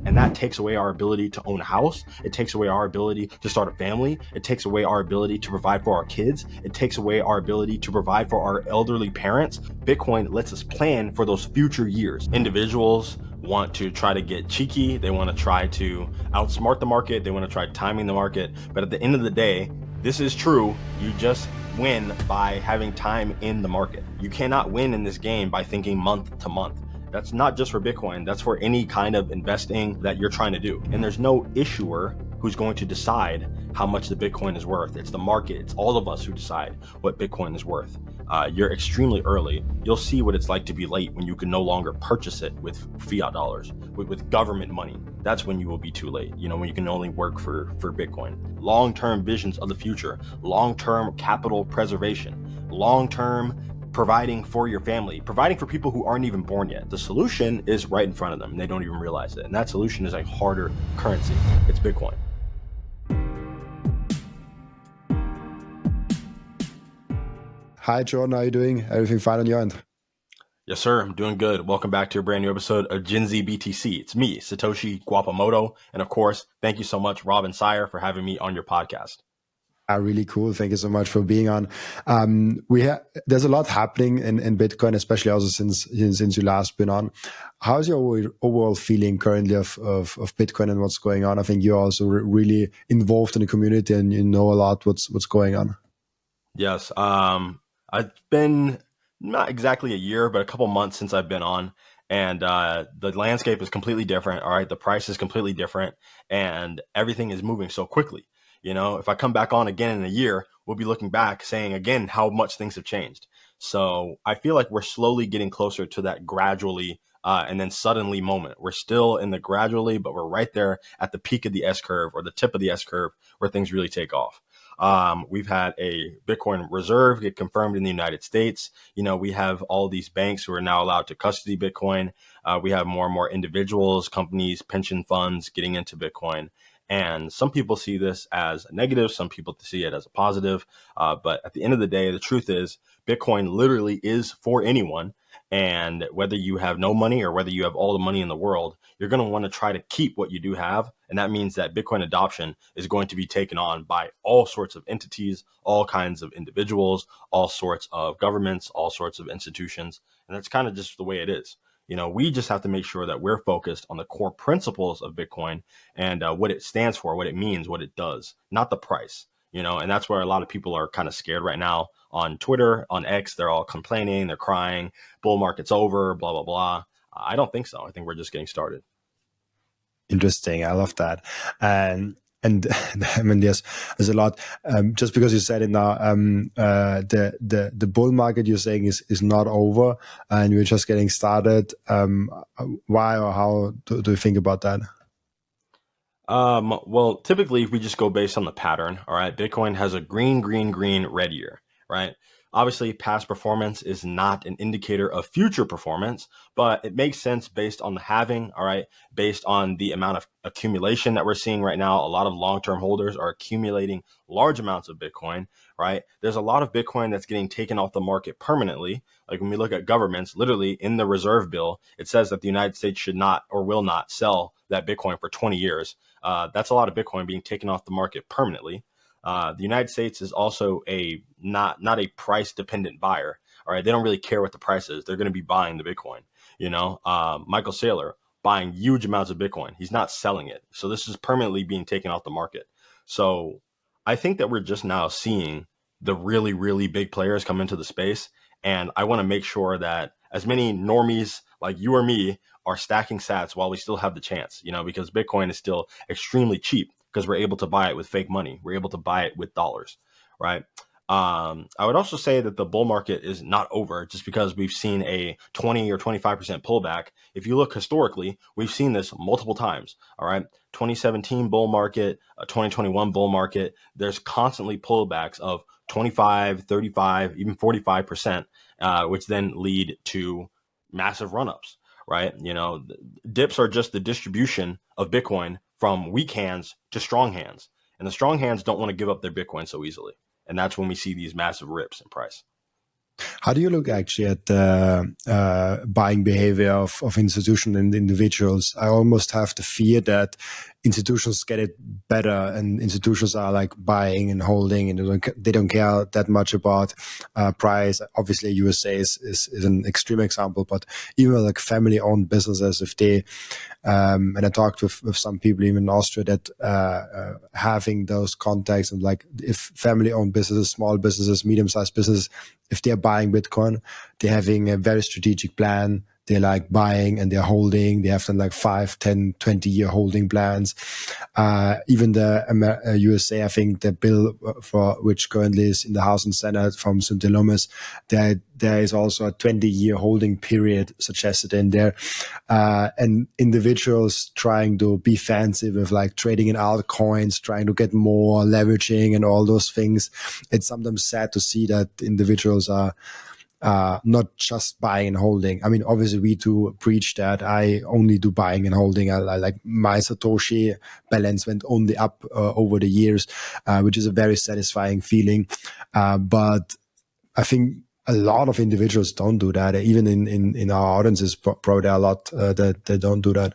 And that takes away our ability to own a house. It takes away our ability to start a family. It takes away our ability to provide for our kids. It takes away our ability to provide for our elderly parents. Bitcoin lets us plan for those future years. Individuals want to try to get cheeky. They want to try to outsmart the market. They want to try timing the market. But at the end of the day, this is true. You just win by having time in the market. You cannot win in this game by thinking month to month. That's not just for Bitcoin. That's for any kind of investing that you're trying to do. And there's no issuer who's going to decide how much the Bitcoin is worth. It's the market. It's all of us who decide what Bitcoin is worth. You're extremely early. You'll see what it's like to be late when you can no longer purchase it with fiat dollars, with government money. That's when you will be too late, when you can only work for Bitcoin. Long-term visions of the future, long-term capital preservation, long-term providing for your family, providing for people who aren't even born yet. The solution is right in front of them and they don't even realize it. And that solution is a harder currency. It's Bitcoin. Hi, Jordan. How are you doing? Everything fine on your end? Yes, sir. I'm doing good. Welcome back to a brand new episode of GenZBTC. It's me, Satoshi Guapamoto. And of course, thank you so much, Rob and Seyr, for having me on your podcast. Really cool. Thank you so much for being on. There's a lot happening in Bitcoin, especially also since you last been on. How's your overall feeling currently of Bitcoin and what's going on? I think you're also really involved in the community and you know a lot what's going on. Yes. I've been not exactly a year, but a couple months since I've been on. And the landscape is completely different. All right. The price is completely different and everything is moving so quickly. If I come back on again in a year, we'll be looking back saying again how much things have changed. So I feel like we're slowly getting closer to that gradually and then suddenly moment. We're still in the gradually, but we're right there at the peak of the S curve or the tip of the S curve where things really take off. We've had a Bitcoin reserve get confirmed in the United States. We have all these banks who are now allowed to custody Bitcoin. We have more and more individuals, companies, pension funds getting into Bitcoin. And some people see this as a negative. Some people see it as a positive. But at the end of the day, the truth is Bitcoin literally is for anyone. And whether you have no money or whether you have all the money in the world, you're going to want to try to keep what you do have. And that means that Bitcoin adoption is going to be taken on by all sorts of entities, all kinds of individuals, all sorts of governments, all sorts of institutions. And that's kind of just the way it is. We just have to make sure that we're focused on the core principles of Bitcoin and what it stands for, what it means, what it does, not the price, and that's where a lot of people are kind of scared right now on Twitter, on X. They're all complaining, they're crying, bull market's over, blah, blah, blah. I don't think so. I think we're just getting started. Interesting. I love that. And I mean, there's a lot. Just because you said it now, the bull market you're saying is not over, and we're just getting started. Why or how do you think about that? Well, typically, if we just go based on the pattern, all right, Bitcoin has a green, green, green, red year, right? Obviously, past performance is not an indicator of future performance, but it makes sense based on the halving, all right, based on the amount of accumulation that we're seeing right now. A lot of long-term holders are accumulating large amounts of Bitcoin, right? There's a lot of Bitcoin that's getting taken off the market permanently. Like when we look at governments, literally in the reserve bill, it says that the United States should not or will not sell that Bitcoin for 20 years. That's a lot of Bitcoin being taken off the market permanently. The United States is also not a price dependent buyer. All right. They don't really care what the price is. They're going to be buying the Bitcoin, Michael Seyr buying huge amounts of Bitcoin. He's not selling it. So this is permanently being taken off the market. So I think that we're just now seeing the really, really big players come into the space. And I want to make sure that as many normies like you or me are stacking sats while we still have the chance, because Bitcoin is still extremely cheap because we're able to buy it with fake money. We're able to buy it with dollars, right? I would also say that the bull market is not over just because we've seen a 20 or 25% pullback. If you look historically, we've seen this multiple times, all right? 2017 bull market, 2021 bull market, there's constantly pullbacks of 25, 35, even 45%, which then lead to massive run-ups, right? Dips are just the distribution of Bitcoin from weak hands to strong hands. And the strong hands don't want to give up their Bitcoin so easily. And that's when we see these massive rips in price. How do you look actually at the buying behavior of institutions and individuals? I almost have the fear that institutions get it better, and institutions are like buying and holding, and they don't care that much about price. Obviously, USA is an extreme example, but even like family-owned businesses, if they and I talked with some people even in Austria that having those contacts, and like if family-owned businesses, small businesses, medium-sized businesses, if they're buying Bitcoin, they're having a very strategic plan. They're like buying and they're holding. They have them like 5, 10, 20-year holding plans. Even the USA, I think the bill for which currently is in the House and Senate from Cynthia Lummis, there is also a 20-year holding period suggested in there. And individuals trying to be fancy with like trading in altcoins, trying to get more leveraging and all those things. It's sometimes sad to see that individuals are not just buying and holding. I mean, obviously we do preach that. I only do buying and holding. I like my Satoshi balance went only up over the years, which is a very satisfying feeling. But I think a lot of individuals don't do that. Even in our audiences, probably there are a lot that they don't do that.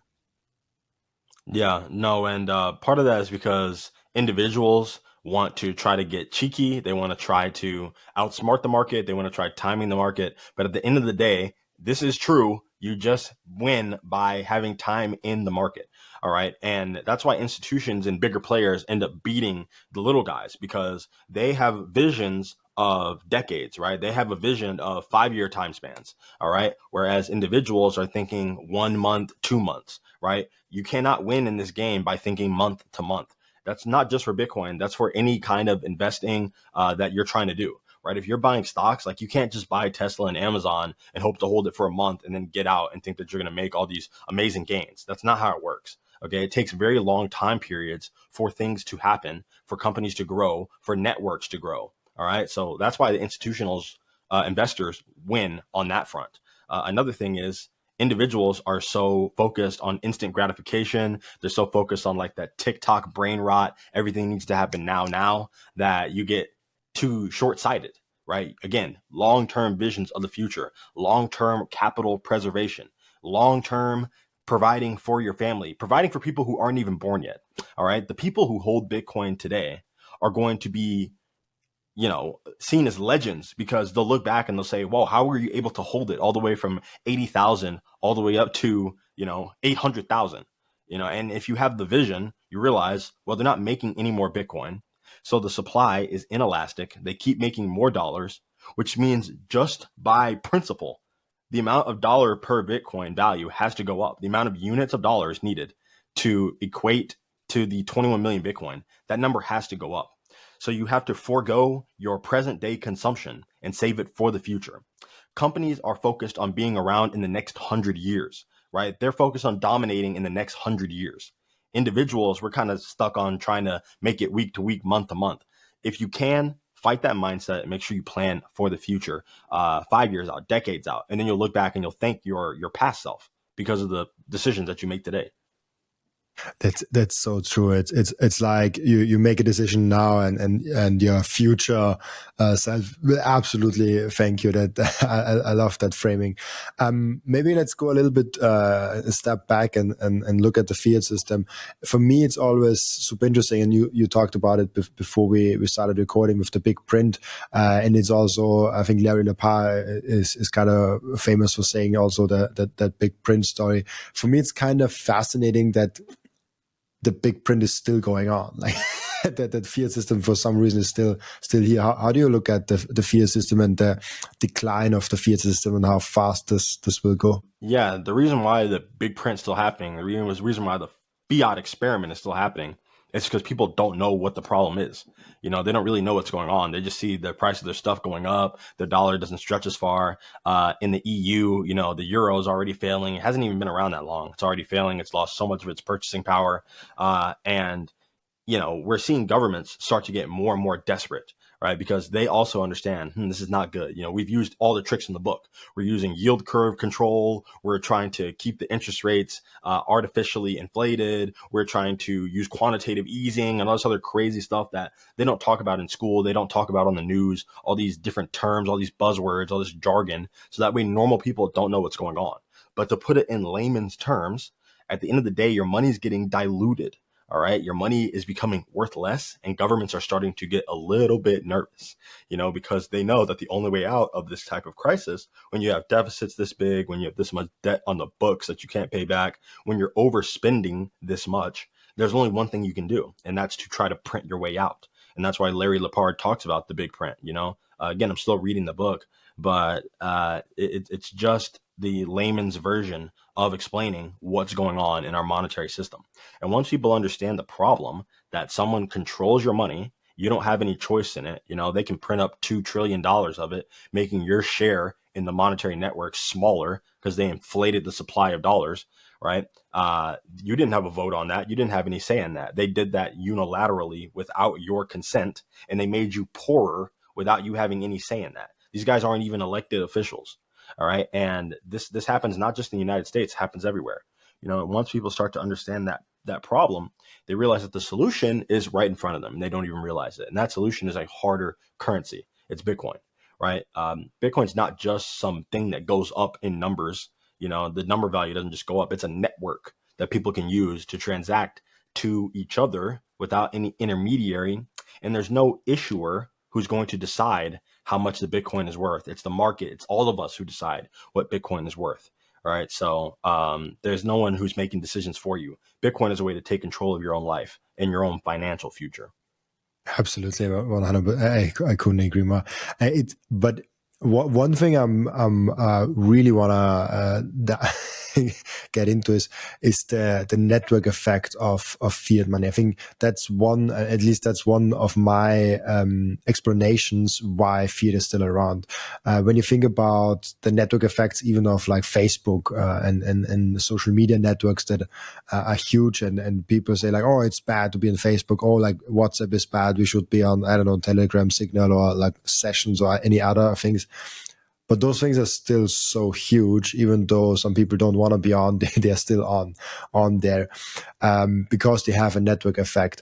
Yeah, no, and part of that is because individuals want to try to get cheeky. They want to try to outsmart the market. They want to try timing the market. But at the end of the day, this is true. You just win by having time in the market. All right. And that's why institutions and bigger players end up beating the little guys, because they have visions of decades, right? They have a vision of 5-year time spans. All right. Whereas individuals are thinking 1 month, 2 months, right? You cannot win in this game by thinking month to month. That's not just for Bitcoin. That's for any kind of investing that you're trying to do, right? If you're buying stocks, like you can't just buy Tesla and Amazon and hope to hold it for a month and then get out and think that you're going to make all these amazing gains. That's not how it works. Okay. It takes very long time periods for things to happen, for companies to grow, for networks to grow. All right. So that's why the institutional investors win on that front. Another thing is, individuals are so focused on instant gratification. They're so focused on like that TikTok brain rot. Everything needs to happen now, that you get too short-sighted, right? Again, long-term visions of the future, long-term capital preservation, long-term providing for your family, providing for people who aren't even born yet. All right. The people who hold Bitcoin today are going to be, seen as legends, because they'll look back and they'll say, "Whoa, how were you able to hold it all the way from 80,000 all the way up to, 800,000?" And if you have the vision, you realize, well, they're not making any more Bitcoin. So the supply is inelastic. They keep making more dollars, which means just by principle, the amount of dollar per Bitcoin value has to go up. The amount of units of dollars needed to equate to the 21 million Bitcoin, that number has to go up. So you have to forego your present day consumption and save it for the future. Companies are focused on being around in the next 100 years, right? They're focused on dominating in the next 100 years. Individuals, we're kind of stuck on trying to make it week to week, month to month. If you can, fight that mindset and make sure you plan for the future, 5 years out, decades out, and then you'll look back and you'll thank your past self because of the decisions that you make today. That's so true. It's like you make a decision now, and your future self will absolutely thank you. That I love that framing. Maybe let's go a little bit a step back and look at the fiat system. For me, it's always super interesting, and you talked about it before we started recording with the big print, and it's also, I think Larry Lepar is kind of famous for saying also that big print story. For me, it's kind of fascinating that the big print is still going on, like that fiat system for some reason is still here. How do you look at the fiat system and the decline of the fiat system, and how fast this will go? Yeah, the reason why the big print's still happening, the reason why the fiat experiment is still happening, is because people don't know what the problem is. They don't really know what's going on. They just see the price of their stuff going up. The dollar doesn't stretch as far. In the EU, the euro is already failing. It hasn't even been around that long. It's already failing. It's lost so much of its purchasing power. And we're seeing governments start to get more and more desperate, right? Because they also understand, this is not good. We've used all the tricks in the book. We're using yield curve control. We're trying to keep the interest rates artificially inflated. We're trying to use quantitative easing and all this other crazy stuff that they don't talk about in school. They don't talk about on the news, all these different terms, all these buzzwords, all this jargon. So that way normal people don't know what's going on. But to put it in layman's terms, at the end of the day, your money is getting diluted. All right. Your money is becoming worth less, and governments are starting to get a little bit nervous, because they know that the only way out of this type of crisis, when you have deficits this big, when you have this much debt on the books that you can't pay back, when you're overspending this much, there's only one thing you can do, and that's to try to print your way out. And that's why Larry Lepard talks about the big print. Again, I'm still reading the book, but it's just the layman's version of explaining what's going on in our monetary system. And once people understand the problem that someone controls your money, you don't have any choice in it. They can print up $2 trillion of it, making your share in the monetary network smaller because they inflated the supply of dollars, right? You didn't have a vote on that. You didn't have any say in that. They did that unilaterally without your consent, and they made you poorer without you having any say in that. These guys aren't even elected officials. All right. And this happens not just in the United States, it happens everywhere. Once people start to understand that problem, they realize that the solution is right in front of them and they don't even realize it. And that solution is a harder currency. It's Bitcoin, right? Bitcoin's not just something that goes up in numbers. The number value doesn't just go up. It's a network that people can use to transact to each other without any intermediary. And there's no issuer who's going to decide how much the Bitcoin is worth. It's the market. It's all of us who decide what Bitcoin is worth. All right. So there's no one who's making decisions for you. Bitcoin is a way to take control of your own life and your own financial future. Absolutely, 100%. I couldn't agree more. But one thing I'm really wanna get into is the network effect of fiat money. I think that's one, at least that's one of my explanations why fiat is still around. When you think about the network effects, even of like Facebook and social media networks that are huge, and people say like, oh, it's bad to be on Facebook, oh, like WhatsApp is bad, we should be on, I don't know, Telegram, Signal, or like Sessions or any other things. But those things are still so huge, even though some people don't want to be on, they're still on there because they have a network effect.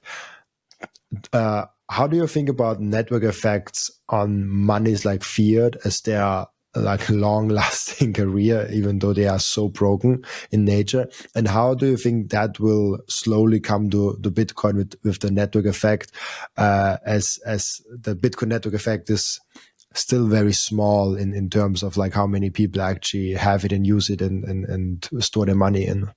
How do you think about network effects on monies like fiat, as they are like long-lasting career, even though they are so broken in nature? And how do you think that will slowly come to the Bitcoin with the network effect, as the Bitcoin network effect is still very small in terms of like how many people actually have it and use it and store their money in?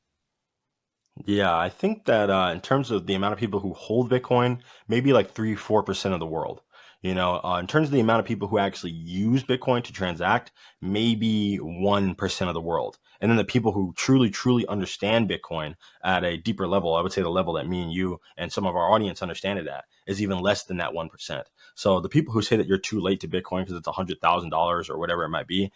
Yeah, I think that in terms of the amount of people who hold Bitcoin, maybe like 3-4% of the world. In terms of the amount of people who actually use Bitcoin to transact, maybe 1% of the world. And then the people who truly understand Bitcoin at a deeper level, I would say the level that me and you and some of our audience understand it at, is even less than that 1%. So the people who say that you're too late to Bitcoin because it's $100,000 or whatever it might be,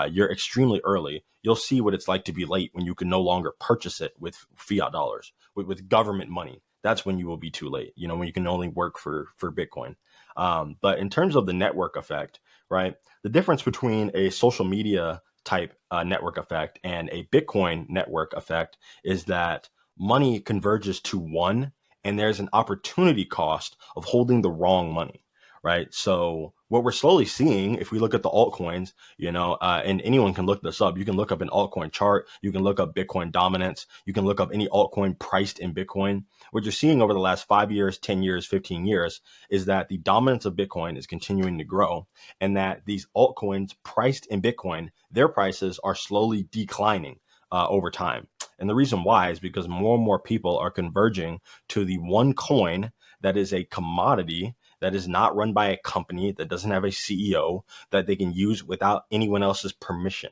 you're extremely early. You'll see what it's like to be late when you can no longer purchase it with fiat dollars, with government money. That's when you will be too late, when you can only work for Bitcoin. But in terms of the network effect, right, the difference between a social media type network effect and a Bitcoin network effect is that money converges to one, and there's an opportunity cost of holding the wrong money, right? So what we're slowly seeing, if we look at the altcoins, and anyone can look this up. You can look up an altcoin chart. You can look up Bitcoin dominance. You can look up any altcoin priced in Bitcoin. What you're seeing over the last 5 years, 10 years, 15 years is that the dominance of Bitcoin is continuing to grow, and that these altcoins priced in Bitcoin, their prices are slowly declining over time. And the reason why is because more and more people are converging to the one coin that is a commodity, that is not run by a company, that doesn't have a CEO, that they can use without anyone else's permission.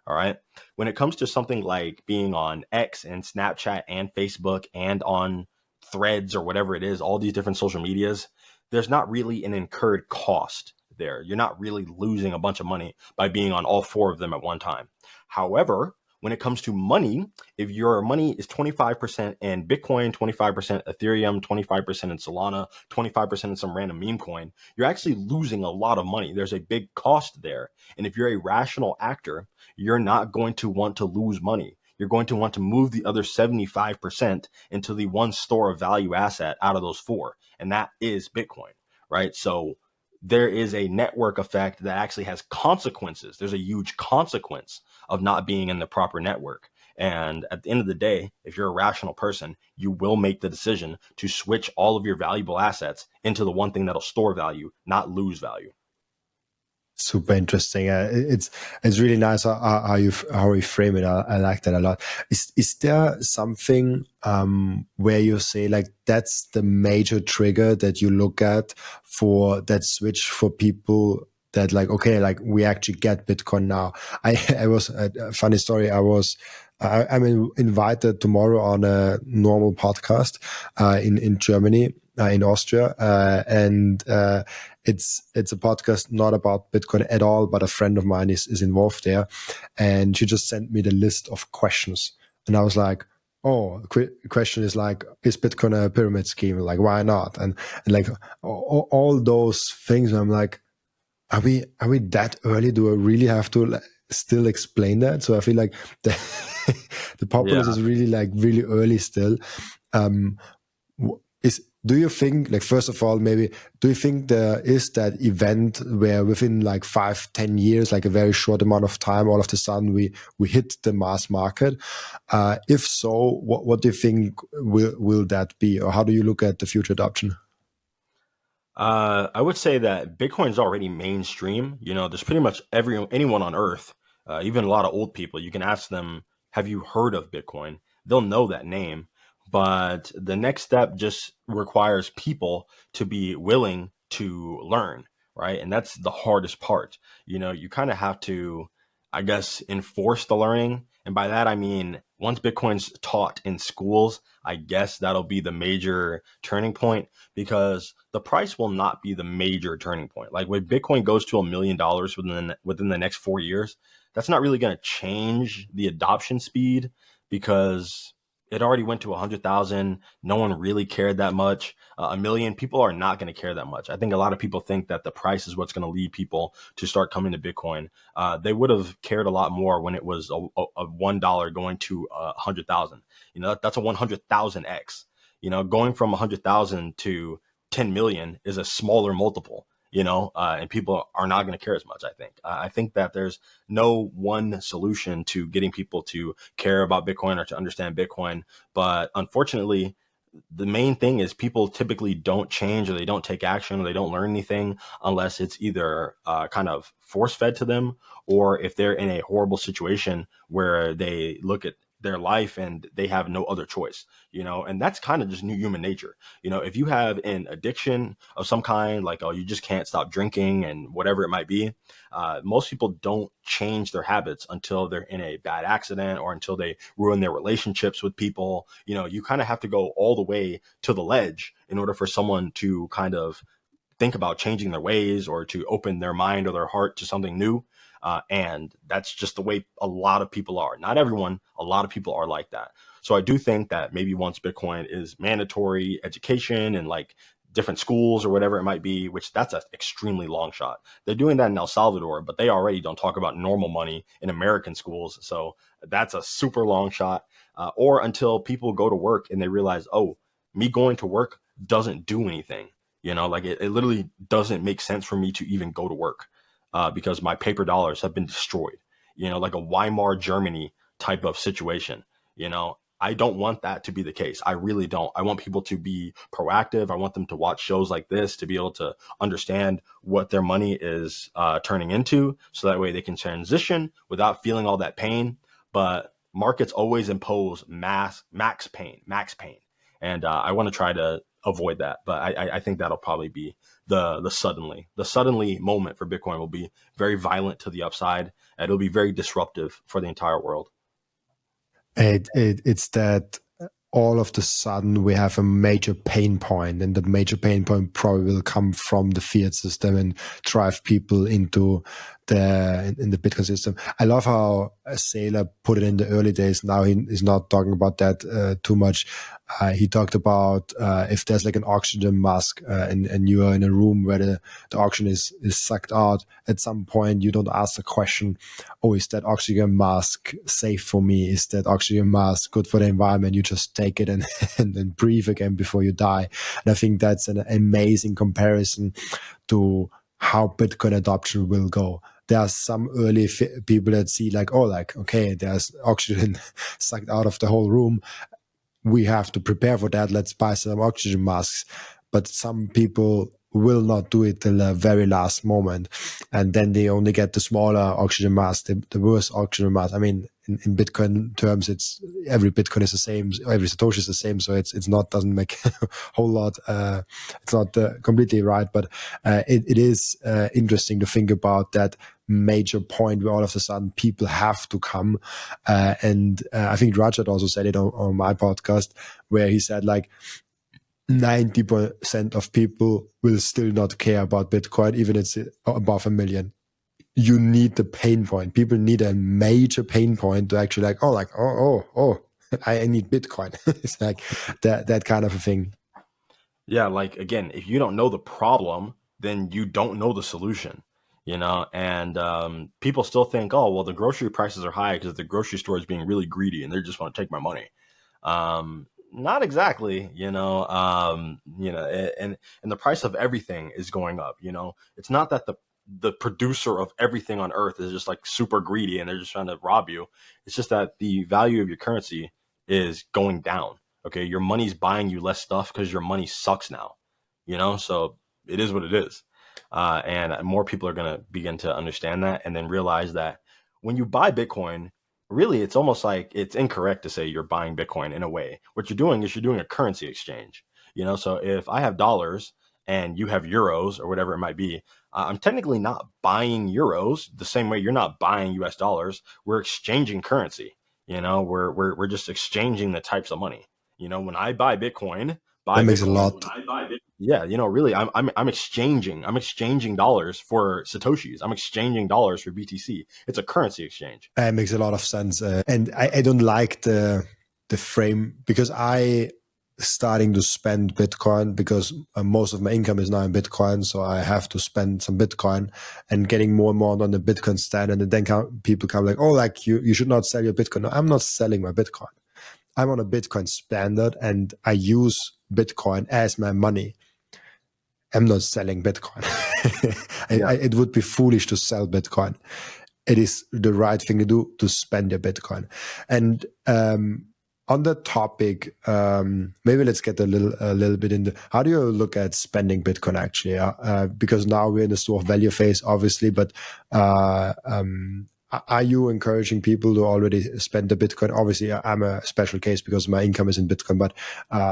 All right. When it comes to something like being on X and Snapchat and Facebook and on Threads or whatever it is, all these different social medias, there's not really an incurred cost there. You're not really losing a bunch of money by being on all four of them at one time. However, when it comes to money, if your money is 25% in Bitcoin, 25% Ethereum, 25% in Solana, 25% in some random meme coin, you're actually losing a lot of money. There's a big cost there. And if you're a rational actor, you're not going to want to lose money. You're going to want to move the other 75% into the one store of value asset out of those four. And that is Bitcoin, right? So there is a network effect that actually has consequences. There's a huge consequence of not being in the proper network. And at the end of the day, if you're a rational person, you will make the decision to switch all of your valuable assets into the one thing that'll store value, not lose value. Super interesting. It's really nice how you frame it. I like that a lot. Is there something where you say like that's the major trigger that you look at for that switch for people that like, okay, like we actually get Bitcoin now? I was a funny story. I'm invited tomorrow on a normal podcast in Germany, in Austria, and it's a podcast not about Bitcoin at all, but a friend of mine is involved there, and she just sent me the list of questions, and I was like, oh, question is like, is Bitcoin a pyramid scheme? Like, why not? And like all those things. I'm like, are we that early? Do I really have to still explain that? So I feel like the populace is really like really early still. Do you think, like, first of all, maybe, do you think there is that event where within like 5-10 years, like a very short amount of time, all of a sudden we hit the mass market? If so, what do you think will that be, or how do you look at the future adoption? I would say that Bitcoin is already mainstream. There's pretty much anyone on Earth, even a lot of old people. You can ask them, "Have you heard of Bitcoin?" They'll know that name. But the next step just requires people to be willing to learn, right? And that's the hardest part. You kind of have to, I guess, enforce the learning. And by that, I mean, once Bitcoin's taught in schools, I guess that'll be the major turning point, because the price will not be the major turning point. Like when Bitcoin goes to $1 million within the next 4 years, that's not really going to change the adoption speed, because it already went to 100,000. No one really cared that much. A million people are not going to care that much. I think a lot of people think that the price is what's going to lead people to start coming to Bitcoin. They would have cared a lot more when it was a $1 going to 100,000. That's a 100,000x. Going from 100,000 to 10 million is a smaller multiple. And people are not going to care as much. I think that there's no one solution to getting people to care about Bitcoin or to understand Bitcoin. But unfortunately, the main thing is people typically don't change, or they don't take action, or they don't learn anything unless it's either kind of force fed to them, or if they're in a horrible situation where they look at their life and they have no other choice, and that's kind of just new human nature. If you have an addiction of some kind, like, oh, you just can't stop drinking and whatever it might be, most people don't change their habits until they're in a bad accident or until they ruin their relationships with people. You kind of have to go all the way to the ledge in order for someone to kind of think about changing their ways or to open their mind or their heart to something new. And that's just the way a lot of people are. Not everyone, a lot of people are like that. So I do think that maybe once Bitcoin is mandatory education and like different schools or whatever it might be, which that's an extremely long shot. They're doing that in El Salvador, but they already don't talk about normal money in American schools. So that's a super long shot. Or until people go to work and they realize, oh, me going to work doesn't do anything. Like it literally doesn't make sense for me to even go to work. Because my paper dollars have been destroyed, like a Weimar Germany type of situation. I don't want that to be the case. I really don't. I want people to be proactive. I want them to watch shows like this to be able to understand what their money is turning into, so that way they can transition without feeling all that pain. But markets always impose max pain. And I want to try to avoid that. But I think that'll probably be the suddenly moment for Bitcoin. Will be very violent to the upside, and it'll be very disruptive for the entire world. It's that all of the sudden we have a major pain point, and the major pain point probably will come from the fiat system and drive people into in the Bitcoin system. I love how Seyr put it in the early days. Now he's not talking about that too much. He talked about if there's like an oxygen mask and you are in a room where the oxygen is sucked out, at some point you don't ask the question, oh, is that oxygen mask safe for me? Is that oxygen mask good for the environment? You just take it and and breathe again before you die. And I think that's an amazing comparison to how Bitcoin adoption will go. There are some early people that see like, oh, like, okay, there's oxygen sucked out of the whole room. We have to prepare for that. Let's buy some oxygen masks. But some people will not do it till the very last moment. And then they only get the smaller oxygen mask, the worst oxygen mask. I mean, in Bitcoin terms, it's every Bitcoin is the same, every Satoshi is the same. So it's not, doesn't make a whole lot. It's not completely right, but it is interesting to think about that major point where all of a sudden people have to come. And I think Rajat also said it on my podcast, where he said like 90% of people will still not care about Bitcoin, even if it's above 1 million. You need the pain point. People need a major pain point to actually like, I need Bitcoin. It's like that kind of a thing. Yeah, like again, if you don't know the problem, then you don't know the solution, you know. And people still think, oh, well, the grocery prices are high because the grocery store is being really greedy and they just want to take my money. Not exactly, and the price of everything is going up. You know, it's not that the producer of everything on earth is just like super greedy and they're just trying to rob you. It's just that the value of your currency is going down. Okay, your money's buying you less stuff because your money sucks now. You know, so it is what it is. And more people are going to begin to understand that and then realize that when you buy Bitcoin, really it's almost like it's incorrect to say you're buying Bitcoin in a way. What you're doing is you're doing a currency exchange. You know, so if I have dollars and you have euros or whatever it might be, I'm technically not buying euros the same way you're not buying US dollars. We're exchanging currency. You know, we're just exchanging the types of money. You know, when I That buy makes a Bitcoin, lot. yeah, you know, really, I'm exchanging dollars for Satoshis. I'm exchanging dollars for BTC. It's a currency exchange. It makes a lot of sense. And I don't like the frame, because I starting to spend Bitcoin because most of my income is now in Bitcoin. So I have to spend some Bitcoin and getting more and more on the Bitcoin standard. And then people come like, oh, like you should not sell your Bitcoin. No, I'm not selling my Bitcoin. I'm on a Bitcoin standard and I use Bitcoin as my money. I'm not selling Bitcoin. Yeah. It would be foolish to sell Bitcoin. It is the right thing to do to spend your Bitcoin. And on that topic, maybe let's get a little bit into how do you look at spending Bitcoin actually? Because now we're in the store of value phase, obviously, but are you encouraging people to already spend the Bitcoin? Obviously, I'm a special case because my income is in Bitcoin, but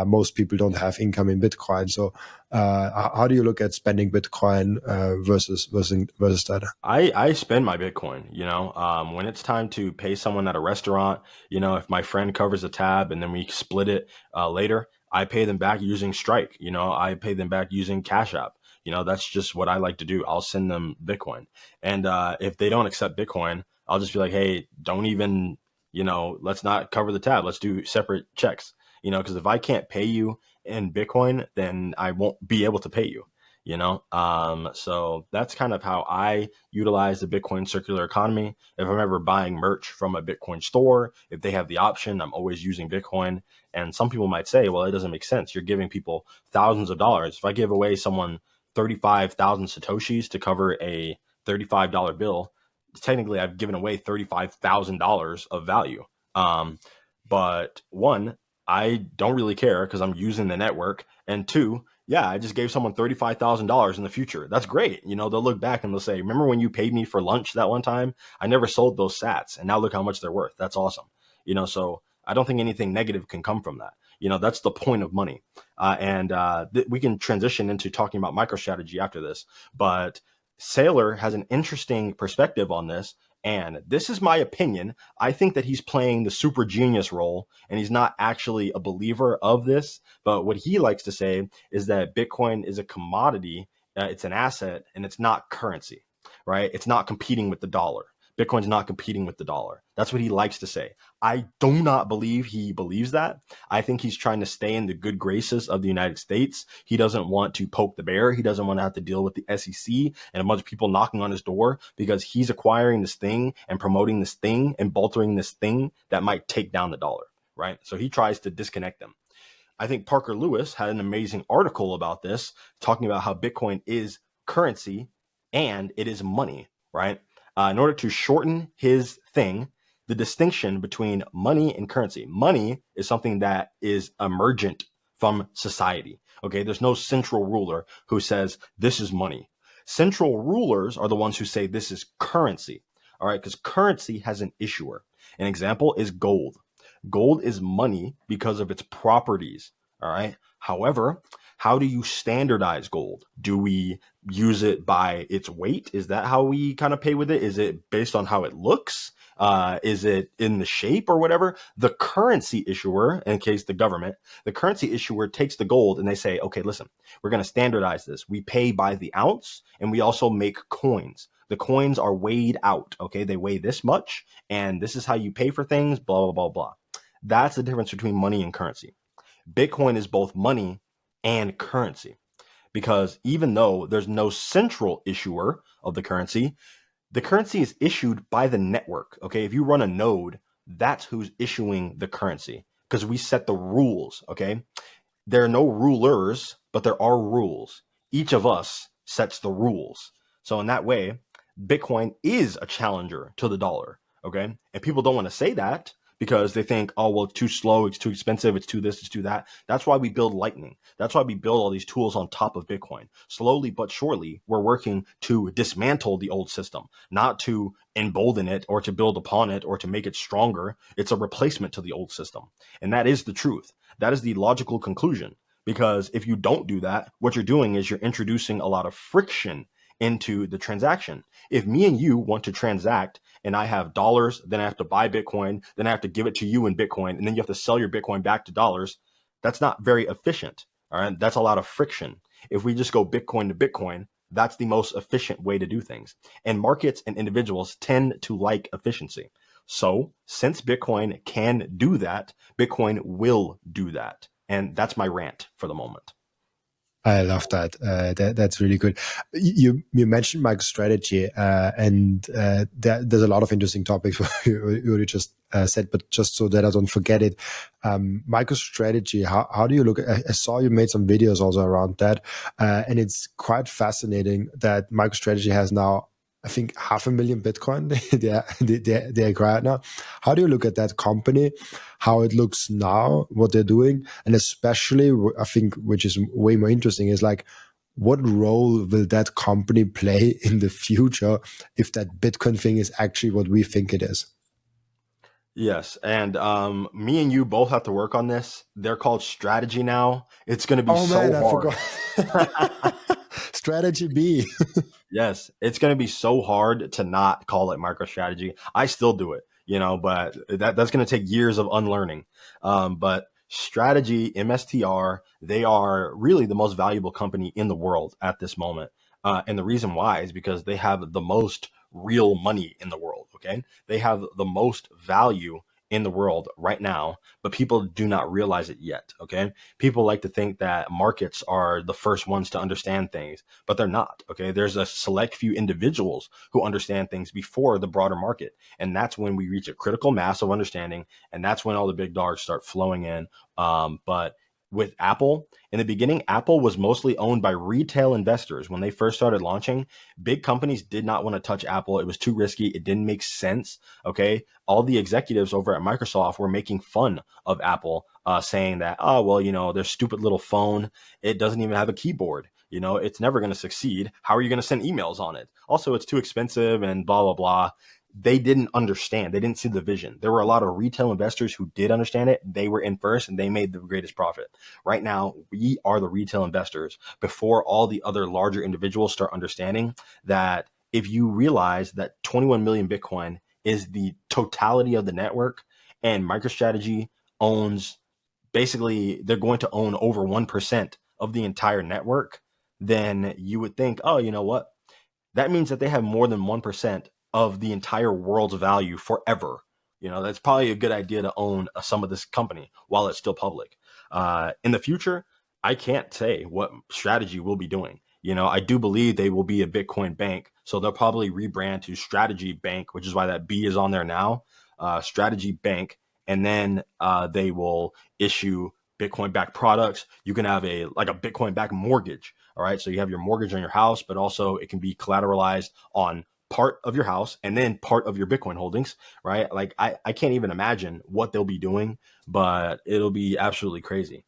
most people don't have income in Bitcoin. So, how do you look at spending Bitcoin versus that? I spend my Bitcoin, you know, when it's time to pay someone at a restaurant, you know, if my friend covers a tab and then we split it later, I pay them back using Strike, you know, I pay them back using Cash App. You know, that's just what I like to do. I'll send them Bitcoin. And if they don't accept Bitcoin, I'll just be like, hey, don't even, you know, let's not cover the tab. Let's do separate checks, you know, because if I can't pay you in Bitcoin, then I won't be able to pay you. You know, so that's kind of how I utilize the Bitcoin circular economy. If I'm ever buying merch from a Bitcoin store, if they have the option, I'm always using Bitcoin. And some people might say, well, it doesn't make sense. You're giving people thousands of dollars. If I give away someone 35,000 Satoshis to cover a $35 bill, technically I've given away $35,000 of value. But one, I don't really care because I'm using the network. And two, yeah, I just gave someone $35,000 in the future. That's great. You know, they'll look back and they'll say, remember when you paid me for lunch that one time? I never sold those sats. And now look how much they're worth. That's awesome. You know, so I don't think anything negative can come from that. You know, that's the point of money. We can transition into talking about MicroStrategy after this. But Seyr has an interesting perspective on this. And this is my opinion. I think that he's playing the super genius role and he's not actually a believer of this. But what he likes to say is that Bitcoin is a commodity, it's an asset, and it's not currency. right? It's not competing with the dollar. Bitcoin's not competing with the dollar. That's what he likes to say. I do not believe he believes that. I think he's trying to stay in the good graces of the United States. He doesn't want to poke the bear. He doesn't want to have to deal with the SEC and a bunch of people knocking on his door because he's acquiring this thing and promoting this thing and bolstering this thing that might take down the dollar, right? So he tries to disconnect them. I think Parker Lewis had an amazing article about this, talking about how Bitcoin is currency and it is money, right? In order to shorten his thing, the distinction between money and currency. Money is something that is emergent from society. Okay, there's no central ruler who says this is money. Central rulers are the ones who say this is currency. All right, because currency has an issuer. An example is gold. Gold is money because of its properties. All right. However, how do you standardize gold? Do we use it by its weight? Is that how we kind of pay with it? Is it based on how it looks? Is it in the shape or whatever? The currency issuer, in case the government, the currency issuer takes the gold and they say, okay, listen, we're going to standardize this. We pay by the ounce and we also make coins. The coins are weighed out. Okay. They weigh this much and this is how you pay for things, blah, blah, blah, blah. That's the difference between money and currency. Bitcoin is both money and currency because even though there's no central issuer of the currency is issued by the network. Okay. If you run a node, that's who's issuing the currency because we set the rules. Okay. There are no rulers, but there are rules. Each of us sets the rules. So in that way, Bitcoin is a challenger to the dollar. Okay. And people don't want to say that because they think, oh, well, it's too slow, it's too expensive, it's too this, it's too that. That's why we build Lightning. That's why we build all these tools on top of Bitcoin. Slowly but surely, we're working to dismantle the old system, not to embolden it or to build upon it or to make it stronger. It's a replacement to the old system. And that is the truth. That is the logical conclusion. Because if you don't do that, what you're doing is you're introducing a lot of friction into the transaction. If me and you want to transact and I have dollars, then I have to buy Bitcoin, then I have to give it to you in Bitcoin, and then you have to sell your Bitcoin back to dollars, that's not very efficient. All right. That's a lot of friction. If we just go Bitcoin to Bitcoin, that's the most efficient way to do things. And markets and individuals tend to like efficiency. So since Bitcoin can do that, Bitcoin will do that. And that's my rant for the moment. I love that. That's really good. You mentioned MicroStrategy, and there's a lot of interesting topics you just said, but just so that I don't forget it, MicroStrategy. How do you look? I saw you made some videos also around that, and it's quite fascinating that MicroStrategy has now, I think, 500,000 Bitcoin they acquired now. How do you look at that company, how it looks now, what they're doing? And especially, I think, which is way more interesting, is like, what role will that company play in the future if that Bitcoin thing is actually what we think it is? Yes, and me and you both have to work on this. They're called Strategy now. It's going to be Oh man, so I hard. forgot. Strategy B. Yes, it's going to be so hard to not call it MicroStrategy. I still do it, but that's going to take years of unlearning. But Strategy, MSTR, they are really the most valuable company in the world at this moment. And the reason why is because they have the most real money in the world. Okay. They have the most value in the world right now, but people do not realize it yet. Okay. People like to think that markets are the first ones to understand things, but they're not. Okay. There's a select few individuals who understand things before the broader market. And that's when we reach a critical mass of understanding. And that's when all the big dollars start flowing in. But with Apple, in the beginning, Apple was mostly owned by retail investors. When they first started launching, big companies did not want to touch Apple. It was too risky. It didn't make sense. Okay. All the executives over at Microsoft were making fun of Apple, saying that, oh, well, their stupid little phone, it doesn't even have a keyboard. It's never going to succeed. How are you going to send emails on it? Also, it's too expensive and blah, blah, blah. They didn't understand. They didn't see the vision. There were a lot of retail investors who did understand it. They were in first and they made the greatest profit. Right now, we are the retail investors before all the other larger individuals start understanding that if you realize that 21 million Bitcoin is the totality of the network and MicroStrategy owns basically, they're going to own over 1% of the entire network, then you would think, oh, you know what? that means that they have more than 1% of the entire world's value forever. That's probably a good idea to own some of this company while it's still public. In the future, I can't say what strategy will be doing. I do believe they will be a Bitcoin bank. So they'll probably rebrand to Strategy Bank, which is why that B is on there now, Strategy Bank. And then they will issue Bitcoin backed products. You can have a Bitcoin backed mortgage. All right. So you have your mortgage on your house, but also it can be collateralized on part of your house and then part of your Bitcoin holdings, right? Like I can't even imagine what they'll be doing, but it'll be absolutely crazy.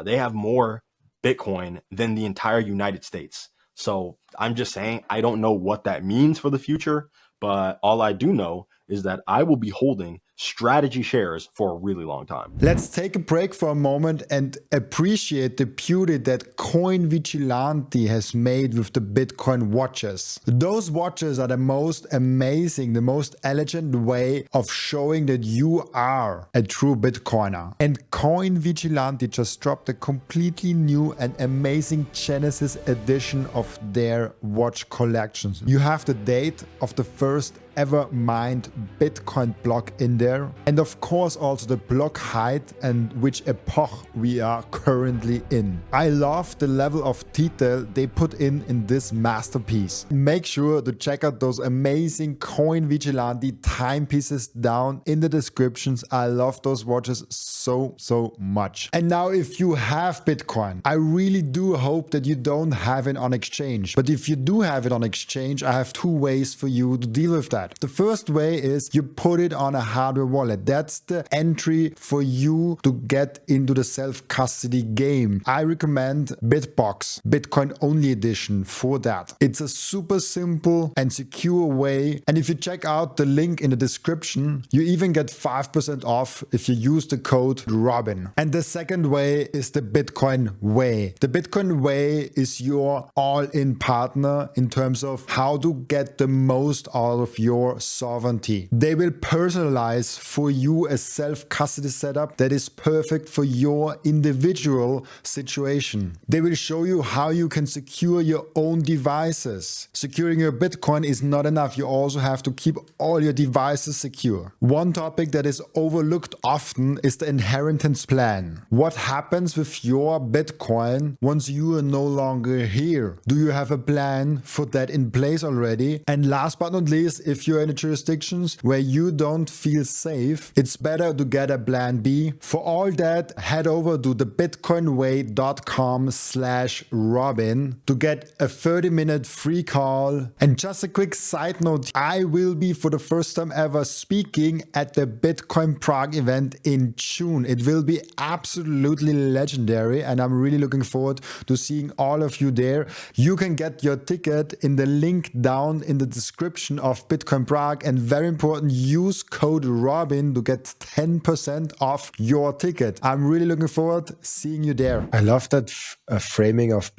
They have more Bitcoin than the entire United States. So I'm just saying, I don't know what that means for the future, but all I do know is that I will be holding strategy shares for a really long time. Let's take a break for a moment and appreciate the beauty that Coin Vigilante has made with the Bitcoin watches. Those watches are the most amazing, the most elegant way of showing that you are a true Bitcoiner. And Coin Vigilante just dropped a completely new and amazing Genesis edition of their watch collections. You have the date of the first ever mined Bitcoin block in there, and of course also the block height and which epoch we are currently in. I love the level of detail they put in this masterpiece. Make sure to check out those amazing Coin Vigilante timepieces down in the descriptions. I love those watches so much. And now if you have Bitcoin, I really do hope that you don't have it on exchange. But if you do have it on exchange, I have two ways for you to deal with that. The first way is you put it on a hardware wallet. That's the entry for you to get into the self-custody game. I recommend BitBox, Bitcoin only edition for that. It's a super simple and secure way. And if you check out the link in the description, you even get 5% off if you use the code Robin. And the second way is the Bitcoin Way. The Bitcoin Way is your all-in partner in terms of how to get the most out of your sovereignty. They will personalize for you a self-custody setup that is perfect for your individual situation. They will show you how you can secure your own devices. Securing your Bitcoin is not enough. You also have to keep all your devices secure. One topic that is overlooked often is the inheritance plan. What happens with your Bitcoin once you are no longer here? Do you have a plan for that in place already? And last but not least, if you're in jurisdictions where you don't feel safe, it's better to get a plan B. For all that, head over to thebitcoinway.com/Robin to get a 30-minute free call. And just a quick side note, I will be for the first time ever speaking at the Bitcoin Prague event in June. It will be absolutely legendary and I'm really looking forward to seeing all of you there. You can get your ticket in the link down in the description of Bitcoin Prague, and very important, use code Robin to get 10% off your ticket. I'm really looking forward seeing you there. I love that framing of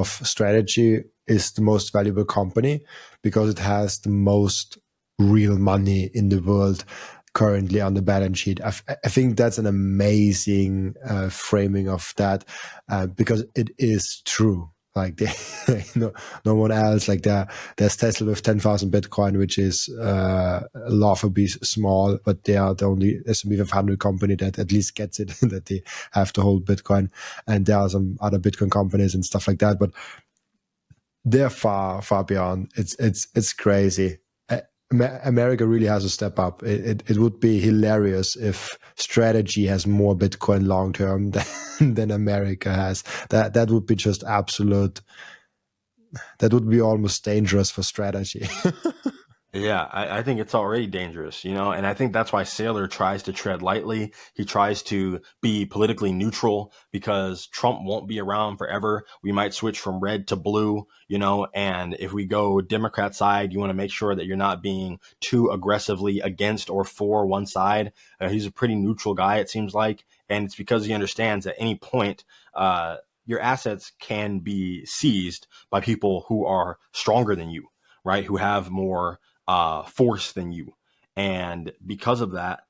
strategy is the most valuable company because it has the most real money in the world currently on the balance sheet. I think that's an amazing framing of that because it is true. Like no one else. Like there's Tesla with 10,000 Bitcoin, which is laughably small, but they are the only S&P 500 company that at least gets it that they have to hold Bitcoin. And there are some other Bitcoin companies and stuff like that, but they're far beyond. It's crazy. America really has to step up. It would be hilarious if strategy has more Bitcoin long term than America has. That would be just absolute. That would be almost dangerous for strategy. Yeah, I think it's already dangerous, and I think that's why Seyr tries to tread lightly. He tries to be politically neutral because Trump won't be around forever. We might switch from red to blue, and if we go Democrat side, you want to make sure that you're not being too aggressively against or for one side. He's a pretty neutral guy, it seems like, and it's because he understands at any point, your assets can be seized by people who are stronger than you, right? Who have more force than you. And because of that,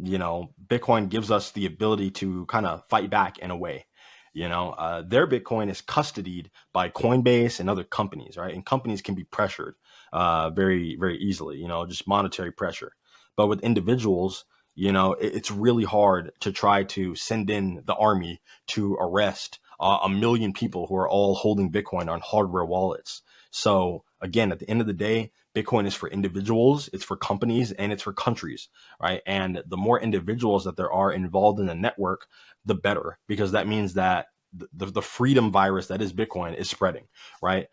Bitcoin gives us the ability to kind of fight back in a way. Their Bitcoin is custodied by Coinbase and other companies, right? And companies can be pressured very, very easily, just monetary pressure. But with individuals, it's really hard to try to send in the army to arrest a million people who are all holding Bitcoin on hardware wallets. So again, at the end of the day, Bitcoin is for individuals, it's for companies, and it's for countries, right? And the more individuals that there are involved in the network, the better, because that means that the freedom virus that is Bitcoin is spreading, right?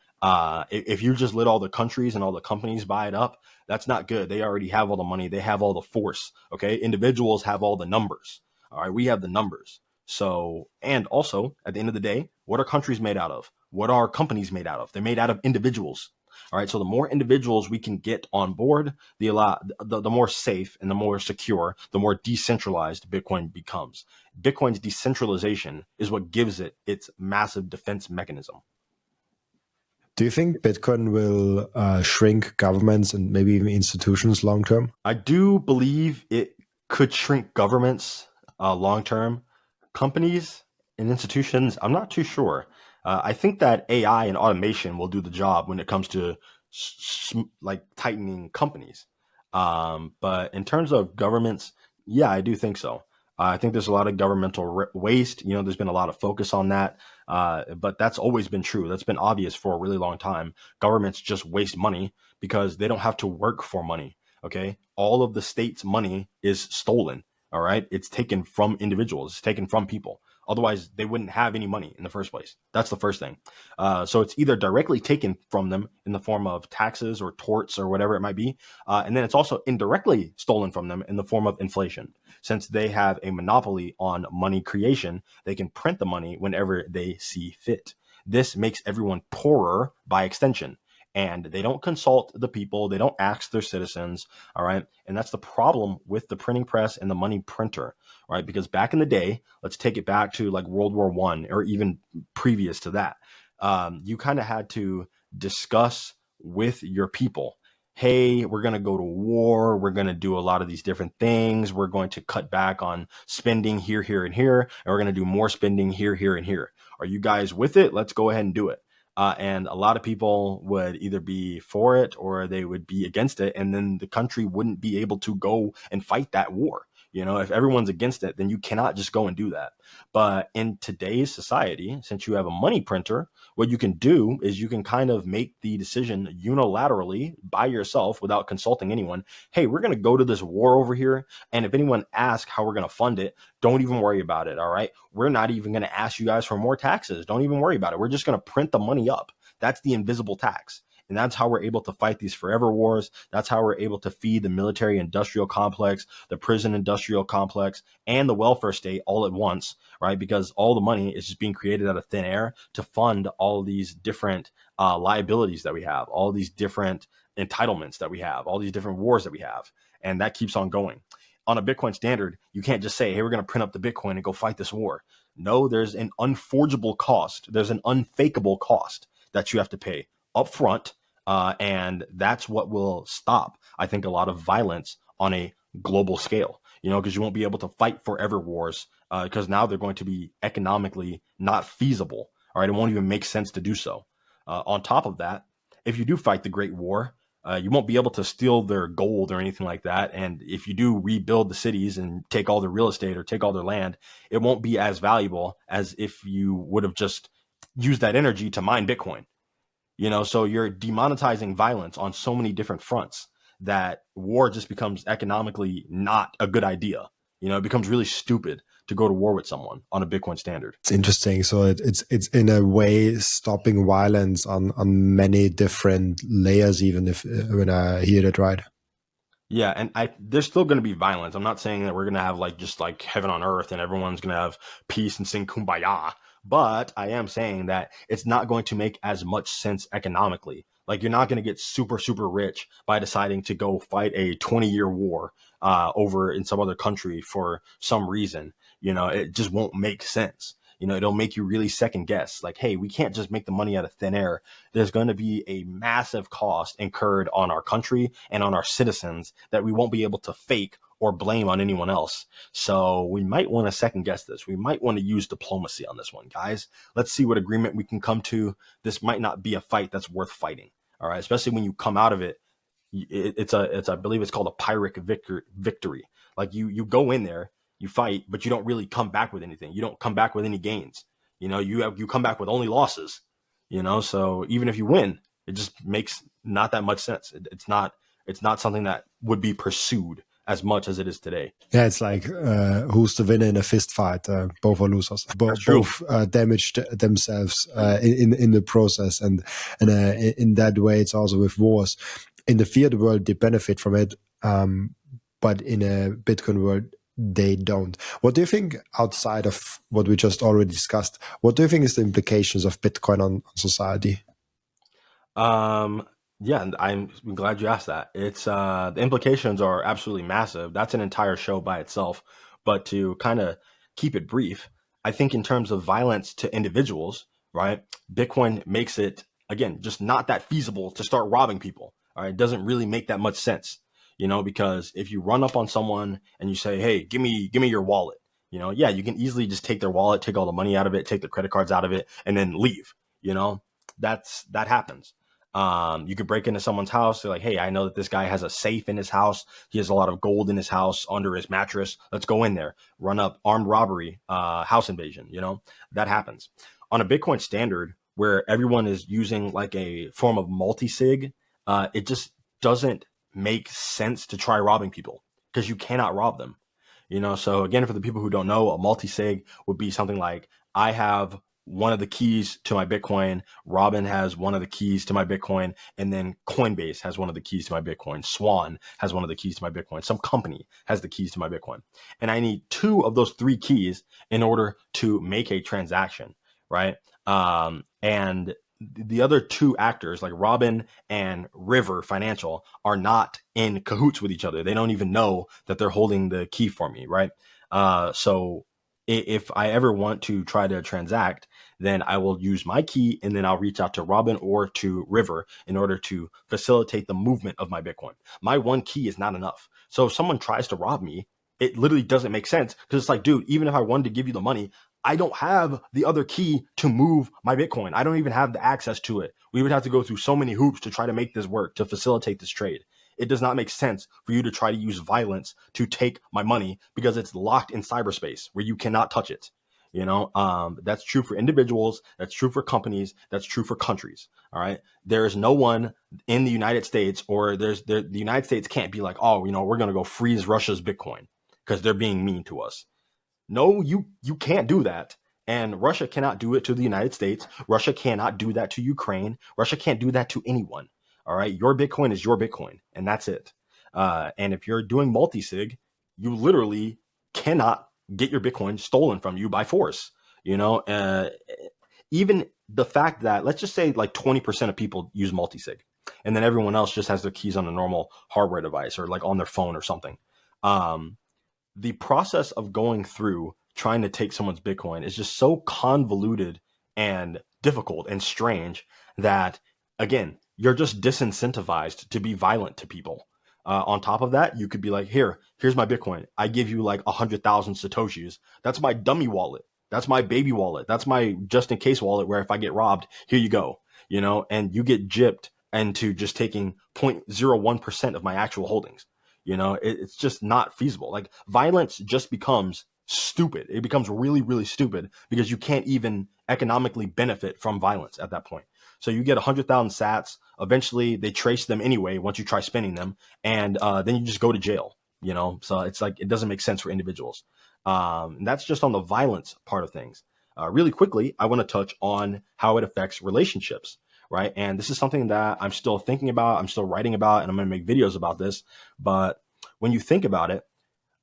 If you just let all the countries and all the companies buy it up, that's not good. They already have all the money. They have all the force. Okay. Individuals have all the numbers. All right. We have the numbers. So, and also at the end of the day, what are countries made out of? What are companies made out of? They're made out of individuals. All right. So the more individuals we can get on board, the more safe and the more secure, the more decentralized Bitcoin becomes. Bitcoin's decentralization is what gives it its massive defense mechanism. Do you think Bitcoin will shrink governments and maybe even institutions long term? I do believe it could shrink governments long term. Companies and institutions, I'm not too sure. I think that AI and automation will do the job when it comes to like tightening companies. But in terms of governments, yeah, I do think so. I think there's a lot of governmental waste. There's been a lot of focus on that. But that's always been true. That's been obvious for a really long time. Governments just waste money because they don't have to work for money. Okay. All of the state's money is stolen. All right. It's taken from individuals, it's taken from people. Otherwise, they wouldn't have any money in the first place. That's the first thing. So it's either directly taken from them in the form of taxes or torts or whatever it might be. And then it's also indirectly stolen from them in the form of inflation. Since they have a monopoly on money creation, they can print the money whenever they see fit. This makes everyone poorer by extension. And they don't consult the people. They don't ask their citizens. All right. And that's the problem with the printing press and the money printer, right? Because back in the day, let's take it back to like World War I or even previous to that. You kind of had to discuss with your people. Hey, we're going to go to war. We're going to do a lot of these different things. We're going to cut back on spending here, here, and here. And we're going to do more spending here, here, and here. Are you guys with it? Let's go ahead and do it. And a lot of people would either be for it or they would be against it. And then the country wouldn't be able to go and fight that war. If everyone's against it, then you cannot just go and do that. But in today's society, since you have a money printer, what you can do is you can kind of make the decision unilaterally by yourself without consulting anyone. Hey, we're going to go to this war over here. And if anyone asks how we're going to fund it, don't even worry about it. All right. We're not even going to ask you guys for more taxes. Don't even worry about it. We're just going to print the money up. That's the invisible tax. And that's how we're able to fight these forever wars. That's how we're able to feed the military industrial complex, the prison industrial complex, and the welfare state all at once, right? Because all the money is just being created out of thin air to fund all these different liabilities that we have, all these different entitlements that we have, all these different wars that we have. And that keeps on going. On a Bitcoin standard, you can't just say, hey, we're going to print up the Bitcoin and go fight this war. No, there's an unforgeable cost. There's an unfakeable cost that you have to pay up front. And that's what will stop, I think, a lot of violence on a global scale, because you won't be able to fight forever wars because now they're going to be economically not feasible. All right. It won't even make sense to do so. On top of that, if you do fight the Great War, you won't be able to steal their gold or anything like that. And if you do rebuild the cities and take all their real estate or take all their land, it won't be as valuable as if you would have just used that energy to mine Bitcoin. So you're demonetizing violence on so many different fronts that war just becomes economically not a good idea. It becomes really stupid to go to war with someone on a Bitcoin standard. It's interesting. So it's in a way stopping violence on many different layers, even if when I hear it right. Yeah, and there's still going to be violence. I'm not saying that we're going to have just like heaven on earth and everyone's going to have peace and sing kumbaya. But I am saying that it's not going to make as much sense economically. Like you're not going to get super, super rich by deciding to go fight a 20-year war over in some other country for some reason. It just won't make sense. It'll make you really second guess. Like, hey, we can't just make the money out of thin air. There's going to be a massive cost incurred on our country and on our citizens that we won't be able to fake or blame on anyone else. So we might want to second guess this. We might want to use diplomacy on this one, guys. Let's see what agreement we can come to. This might not be a fight that's worth fighting. All right, especially when you come out of it. It's I believe it's called a Pyrrhic victory. Like you go in there, you fight, but you don't really come back with anything. You don't come back with any gains. You come back with only losses. So even if you win, it just makes not that much sense. It's not something that would be pursued as much as it is today. Yeah, it's like who's the winner in a fist fight? Both are losers. Both damaged themselves in the process, and in that way, it's also with wars. In the fiat world, they benefit from it, but in a Bitcoin world, they don't. What do you think, outside of what we just already discussed, what do you think is the implications of Bitcoin on society? Yeah, and I'm glad you asked that. It's the implications are absolutely massive. That's an entire show by itself. But to kind of keep it brief, I think in terms of violence to individuals, right? Bitcoin makes it, again, just not that feasible to start robbing people. All right, it doesn't really make that much sense, because if you run up on someone and you say, "Hey, give me your wallet," yeah, you can easily just take their wallet, take all the money out of it, take their credit cards out of it, and then leave. That happens. You could break into someone's house. They're like, "Hey, I know that this guy has a safe in his house. He has a lot of gold in his house under his mattress. Let's go in there, run up, armed robbery, house invasion." That happens on a Bitcoin standard where everyone is using like a form of multi-sig. It just doesn't make sense to try robbing people because you cannot rob them. So again, for the people who don't know, a multi-sig would be something like, I have one of the keys to my Bitcoin, Robin has one of the keys to my Bitcoin, and then Coinbase has one of the keys to my Bitcoin, Swan has one of the keys to my Bitcoin, some company has the keys to my Bitcoin. And I need two of those three keys in order to make a transaction, right? And the other two actors, like Robin and River Financial, are not in cahoots with each other. They don't even know that they're holding the key for me, right? So if I ever want to try to transact, then I will use my key and then I'll reach out to Robin or to River in order to facilitate the movement of my Bitcoin. My one key is not enough. So if someone tries to rob me, it literally doesn't make sense, because it's like, dude, even if I wanted to give you the money, I don't have the other key to move my Bitcoin. I don't even have the access to it. We would have to go through so many hoops to try to make this work, to facilitate this trade. It does not make sense for you to try to use violence to take my money because it's locked in cyberspace where you cannot touch it. That's true for individuals. That's true for companies. That's true for countries. All right. There is no one in the United States, or the United States can't be like, oh, we're going to go freeze Russia's Bitcoin because they're being mean to us. No, you can't do that. And Russia cannot do it to the United States. Russia cannot do that to Ukraine. Russia can't do that to anyone. All right. Your Bitcoin is your Bitcoin, and that's it. And if you're doing multi-sig, you literally cannot get your Bitcoin stolen from you by force. Even the fact that, let's just say like 20% of people use multi-sig, and then everyone else just has their keys on a normal hardware device or like on their phone or something. The process of going through trying to take someone's Bitcoin is just so convoluted and difficult and strange that, again, you're just disincentivized to be violent to people. On top of that, you could be like, here's my Bitcoin. I give you like 100,000 Satoshis. That's my dummy wallet. That's my baby wallet. That's my just in case wallet where if I get robbed, here you go, and you get gypped into just taking 0.01% of my actual holdings. It's just not feasible. Like, violence just becomes stupid. It becomes really, really stupid because you can't even economically benefit from violence at that point. So you get 100,000 sats. Eventually, they trace them anyway once you try spending them, and then you just go to jail. So it's like, it doesn't make sense for individuals. And that's just on the violence part of things. Really quickly, I want to touch on how it affects relationships. Right. And this is something that I'm still thinking about. I'm still writing about, and I'm going to make videos about this. But when you think about it,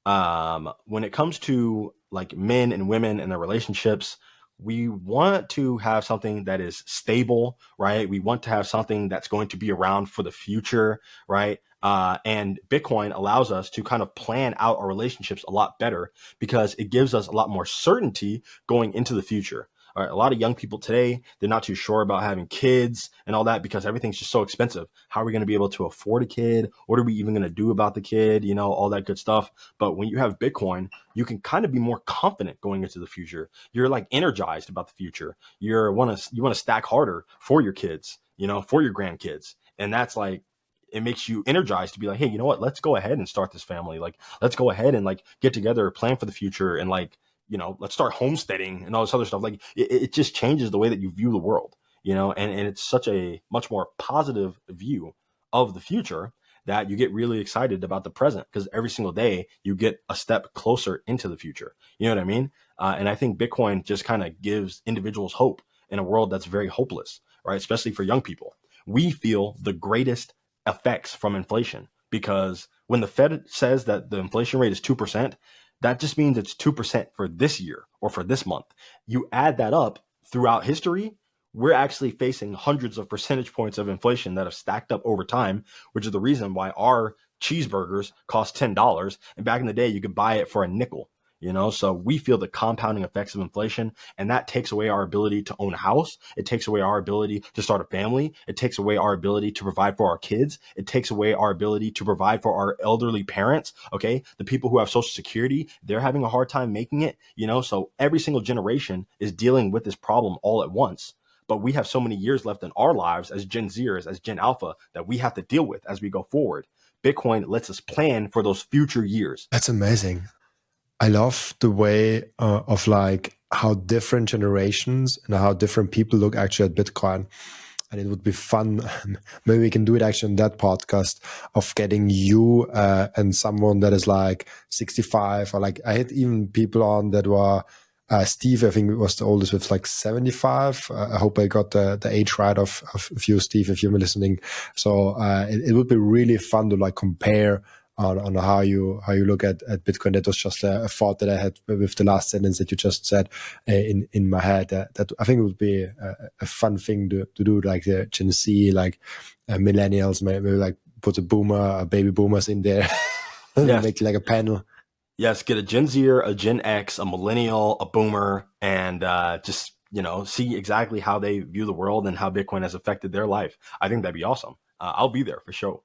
when it comes to like men and women and their relationships, we want to have something that is stable, right? We want to have something that's going to be around for the future, right? And Bitcoin allows us to kind of plan out our relationships a lot better because it gives us a lot more certainty going into the future. All right, a lot of young people today, they're not too sure about having kids and all that because everything's just so expensive. How are we going to be able to afford a kid? What are we even going to do about the kid? You know, all that good stuff. But when you have Bitcoin, you can kind of be more confident going into the future. You're like energized about the future. You want to stack harder for your kids, you know, for your grandkids. And that's like, it makes you energized to be like, hey, you know what? Let's go ahead and start this family. Like, let's go ahead and like get together, plan for the future, and like, you know, let's start homesteading and all this other stuff. Like, it just changes the way that you view the world, you know, and it's such a much more positive view of the future that you get really excited about the present because every single day you get a step closer into the future. You know what I mean? And I think Bitcoin just kind of gives individuals hope in a world that's very hopeless, right? Especially for young people. We feel the greatest effects from inflation because when the Fed says that the inflation rate is 2%, that just means it's 2% for this year or for this month. You add that up throughout history, we're actually facing hundreds of percentage points of inflation that have stacked up over time, which is the reason why our cheeseburgers cost $10. And back in the day, you could buy it for a nickel. You know, so we feel the compounding effects of inflation, and that takes away our ability to own a house. It takes away our ability to start a family. It takes away our ability to provide for our kids. It takes away our ability to provide for our elderly parents. Okay. The people who have Social Security, they're having a hard time making it, you know, so every single generation is dealing with this problem all at once. But we have so many years left in our lives as Gen Zers, as Gen Alpha, that we have to deal with as we go forward. Bitcoin lets us plan for those future years. That's amazing. I love the way of like how different generations and how different people look actually at Bitcoin. And it would be fun. Maybe we can do it actually in that podcast of getting you and someone that is like 65 or like I had even people on that were Steve, I think was the oldest with like 75. I hope I got the age right of you, Steve, if you're listening. So it would be really fun to like compare on how you look at Bitcoin. That was just a thought that I had with the last sentence that you just said in my head. That I think it would be a fun thing to do, like the Gen Z, like millennials, maybe like put a baby boomers in there, Yes. make like a panel. Yes, get a Gen Zer, a Gen X, a millennial, a boomer, and just, you know, see exactly how they view the world and how Bitcoin has affected their life. I think that'd be awesome. I'll be there for sure.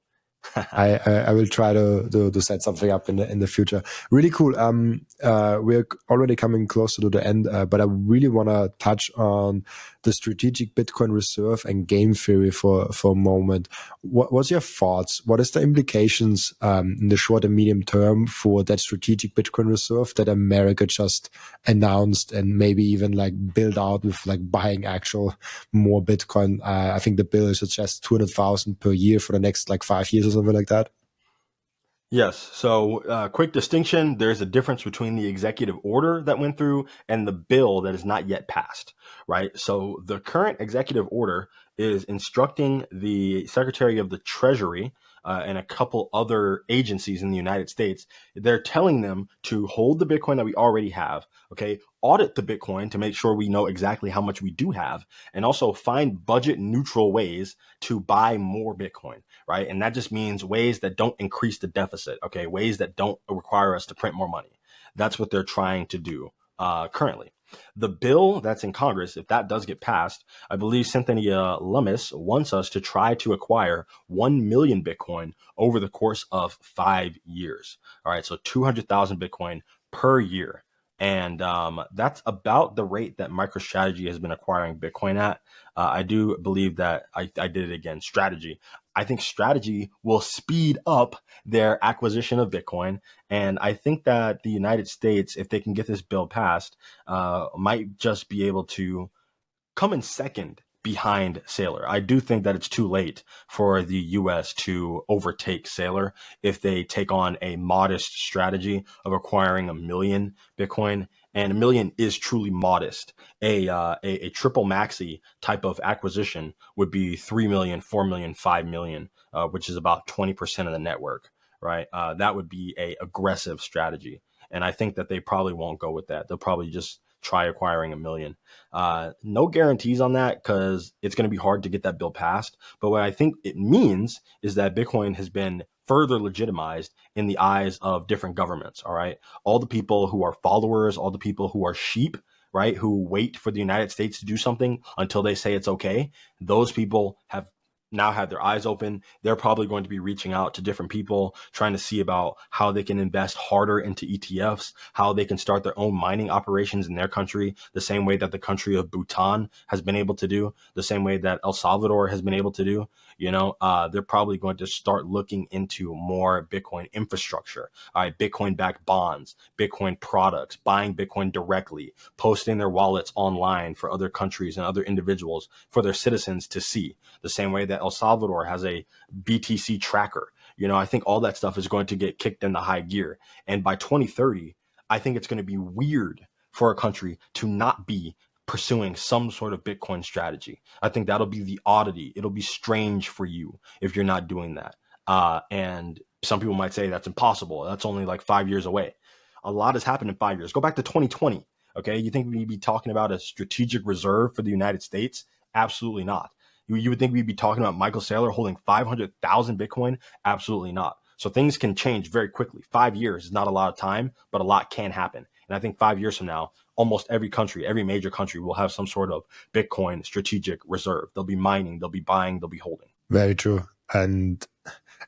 I will try to set something up in the future. Really cool. We're already coming closer to the end, but I really want to touch on the strategic Bitcoin reserve and game theory for a moment. What's your thoughts? What is the implications in the short and medium term for that strategic Bitcoin reserve that America just announced and maybe even like build out with like buying actual more Bitcoin? I think the bill is just 200,000 per year for the next like 5 years or something like that. Yes. So, quick distinction, there's a difference between the executive order that went through and the bill that is not yet passed, right? So, the current executive order is instructing the Secretary of the Treasury and a couple other agencies in the United States. They're telling them to hold the Bitcoin that we already have, okay? Audit the Bitcoin to make sure we know exactly how much we do have, and also find budget neutral ways to buy more Bitcoin, right? And that just means ways that don't increase the deficit, okay? Ways that don't require us to print more money. That's what they're trying to do currently. The bill that's in Congress, if that does get passed, I believe Cynthia Lummis wants us to try to acquire 1 million Bitcoin over the course of 5 years. All right, so 200,000 Bitcoin per year. And that's about the rate that MicroStrategy has been acquiring Bitcoin at. I do believe that I did it again, strategy. I think strategy will speed up their acquisition of Bitcoin. And I think that the United States, if they can get this bill passed, might just be able to come in second behind Seyr. I do think that it's too late for the US to overtake Seyr if they take on a modest strategy of acquiring 1 million Bitcoin. And 1 million is truly modest. A triple maxi type of acquisition would be 3 million, 4 million, 5 million, which is about 20% of the network, right? That would be a aggressive strategy. And I think that they probably won't go with that. They'll probably just try acquiring 1 million. No guarantees on that because it's going to be hard to get that bill passed. But what I think it means is that Bitcoin has been further legitimized in the eyes of different governments. All right. All the people who are followers, all the people who are sheep, right, who wait for the United States to do something until they say it's okay, those people have now had their eyes open. They're probably going to be reaching out to different people, trying to see about how they can invest harder into ETFs, how they can start their own mining operations in their country, the same way that the country of Bhutan has been able to do, the same way that El Salvador has been able to do. They're probably going to start looking into more Bitcoin infrastructure, all right, Bitcoin backed bonds, Bitcoin products, buying Bitcoin directly, posting their wallets online for other countries and other individuals for their citizens to see, the same way that El Salvador has a BTC tracker. I think all that stuff is going to get kicked into high gear. And by 2030, I think it's going to be weird for a country to not be pursuing some sort of Bitcoin strategy. I think that'll be the oddity. It'll be strange for you if you're not doing that. And some people might say that's impossible. That's only like 5 years away. A lot has happened in 5 years. Go back to 2020. Okay. You think we'd be talking about a strategic reserve for the United States? Absolutely not. You would think we'd be talking about Michael Saylor holding 500,000 Bitcoin? Absolutely not. So things can change very quickly. 5 years is not a lot of time, but a lot can happen. And I think 5 years from now, almost every country, every major country will have some sort of Bitcoin strategic reserve. They'll be mining, they'll be buying, they'll be holding. Very true. And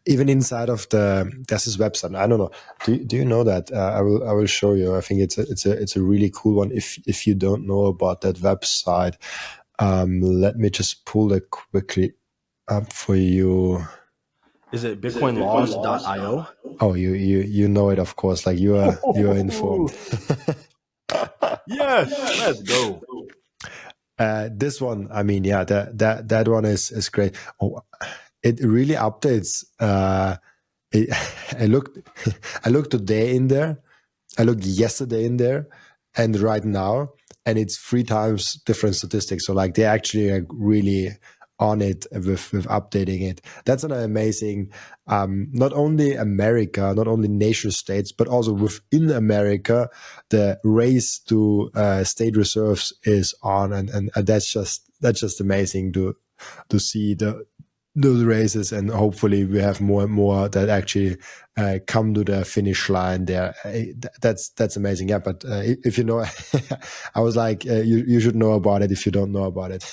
even inside of there's this website. I don't know. Do you know that? I will show you. I think it's a really cool one. If you don't know about that website, let me just pull it quickly up for you. Is it bitcoinlaws.io? Oh, you know it, of course. Like you are informed. Yes, let's go. This one, I mean, yeah, that one is great. Oh, it really updates. I looked today in there. I looked yesterday in there, and right now, and it's 3 times different statistics. So like they actually are really on it with updating it. That's an amazing, not only America, not only nation states, but also within America, the race to state reserves is on, and that's just amazing to see those races, and hopefully we have more and more that actually come to the finish line there. That's amazing. Yeah, but if you know, I was like, you should know about it if you don't know about it.